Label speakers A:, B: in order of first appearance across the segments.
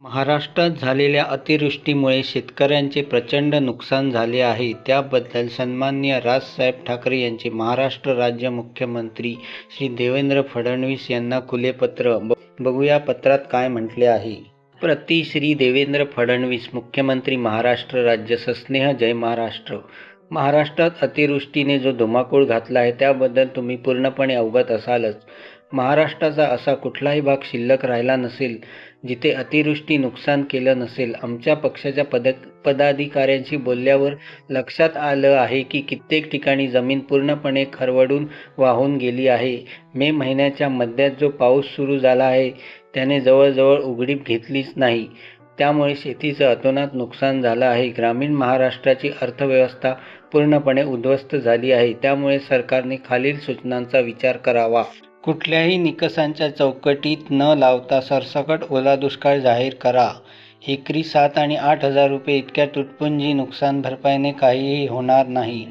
A: महाराष्ट्रात झालेल्या अतिवृष्टीमुळे शेतकऱ्यांचे प्रचंड नुकसान झाले आहे. त्याबद्दल सन्माननीय राजसाहेब ठाकरे यांचे महाराष्ट्र राज्य मुख्यमंत्री श्री देवेंद्र फडणवीस यांना खुले पत्र. बघूया पत्रात काय म्हटले आहे. प्रति श्री देवेंद्र फडणवीस, मुख्यमंत्री महाराष्ट्र राज्य. सस्नेह जय महाराष्ट्र. महाराष्ट्रात अतिवृष्टीने जो धुमाकूळ घातला आहे त्याबद्दल तुम्ही पूर्णपणे अवगत असालच. महाराष्ट्राचा असा कुठलाही भाग शिल्लक राहिला नसेल जिथे अतिवृष्टी नुकसान केलं नसेल. आमच्या पक्षाच्या पदाधिकाऱ्यांशी बोलल्यावर लक्षात आलं आहे की कित्येक ठिकाणी जमीन पूर्णपणे खरवडून वाहून गेली आहे. मे महिन्याच्या मध्यात जो पाऊस सुरू झाला आहे त्याने जवळजवळ उघडीप घेतलीच नाही. त्यामुळे शेतीचं अतोनात नुकसान झालं आहे. ग्रामीण महाराष्ट्राची अर्थव्यवस्था पूर्णपणे उद्ध्वस्त झाली आहे. त्यामुळे सरकारने खालील सूचनांचा विचार करावा. कुठल्याही निकषांच्या चौकटीत न लावता सरसकट ओला दुष्काळ जाहीर करा. एकरी 7 आणि 8 हजार रुपये इतक्या तुटपुंजी नुकसान भरपाईने काहीही होणार नाही.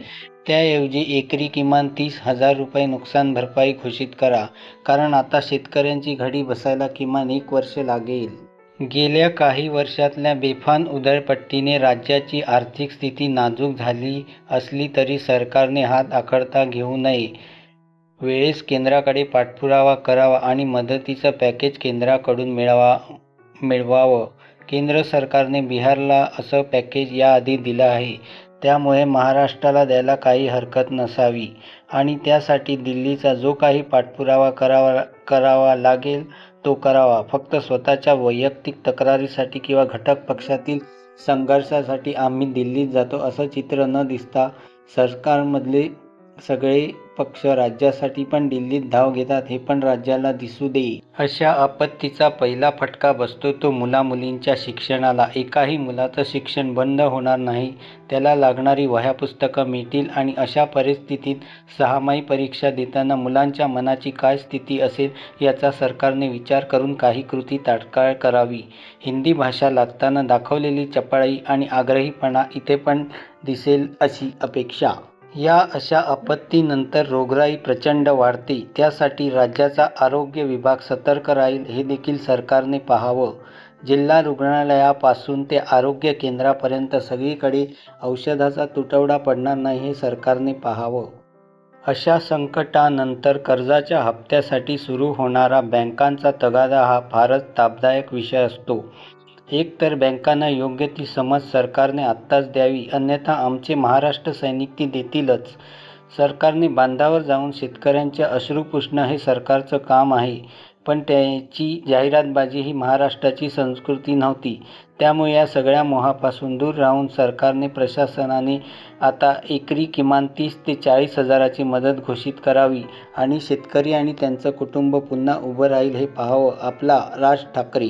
A: त्याऐवजी एकरी किमान 30,000 रुपये नुकसान भरपाई घोषित करा. कारण आता शेतकऱ्यांची घडी बसायला किमान 1 वर्ष लागेल. गेल्या काही वर्षातल्या बेफाम उधळपट्टीने राज्याची आर्थिक स्थिती नाजूक झाली असली तरी सरकारने हात आखडता घेऊ नये. वेळेस केंद्राकडे पाठपुरावा करावा आणि मदतीचं पॅकेज केंद्राकडून मिळवावं. केंद्र सरकारने बिहारला असं पॅकेज याआधी दिलं आहे. त्यामुळे महाराष्ट्राला द्यायला काही हरकत नसावी आणि त्यासाठी दिल्लीचा जो काही पाठपुरावा करावा लागेल तो करावा. फक्त स्वतःच्या वैयक्तिक तक्रारीसाठी किंवा घटक पक्षातील संघर्षासाठी आम्ही दिल्लीत जातो असं चित्र न दिसता सरकारमधले सगळे पक्ष राज्यासाठी पण दिल्लीत धाव घेतात हे पण राज्याला दिसू दे. अशा आपत्तीचा पहिला फटका बसतो तो मुलामुलींच्या शिक्षणाला. एकाही मुलाचं शिक्षण बंद होणार नाही. त्याला लागणारी वह्या पुस्तकं मिळतील आणि अशा परिस्थितीत 6माही परीक्षा देताना मुलांच्या मनाची काय स्थिती असेल याचा सरकारने विचार करून काही कृती तात्काळ करावी. हिंदी भाषा लागताना दाखवलेली चपळाई आणि आग्रहीपणा इथे पण दिसेल अशी अपेक्षा. या अशा आपत्तीनंतर रोगराई प्रचंड वाढते. त्यासाठी राज्याचा आरोग्य विभाग सतर्क राहील हे देखील सरकारने पाहावं. जिल्हा रुग्णालयापासून ते आरोग्य केंद्रापर्यंत सगळीकडे औषधाचा तुटवडा पडणार नाही हे सरकारने पाहावं. अशा संकटानंतर कर्जाच्या हप्त्यासाठी सुरू होणारा बँकांचा तगादा हा फारच तापदायक विषय असतो. एक तर बँकांना योग्य ती समज सरकारने आत्ताच द्यावी, अन्यथा आमचे महाराष्ट्र सैनिक ती देतीलच. सरकारने बांधावर जाऊन शेतकऱ्यांचे अश्रू पुसणं हे सरकारचं काम आहे, पण त्याची जाहिरातबाजी ही महाराष्ट्राची संस्कृती नव्हती. त्यामुळे या सगळ्या मोहापासून दूर राहून सरकारने प्रशासनाने आता एकरी किमान 30 ते 40 हजाराची मदत घोषित करावी आणि शेतकरी आणि त्यांचं कुटुंब पुन्हा उभं राहील हे पाहावं. आपला राज ठाकरे.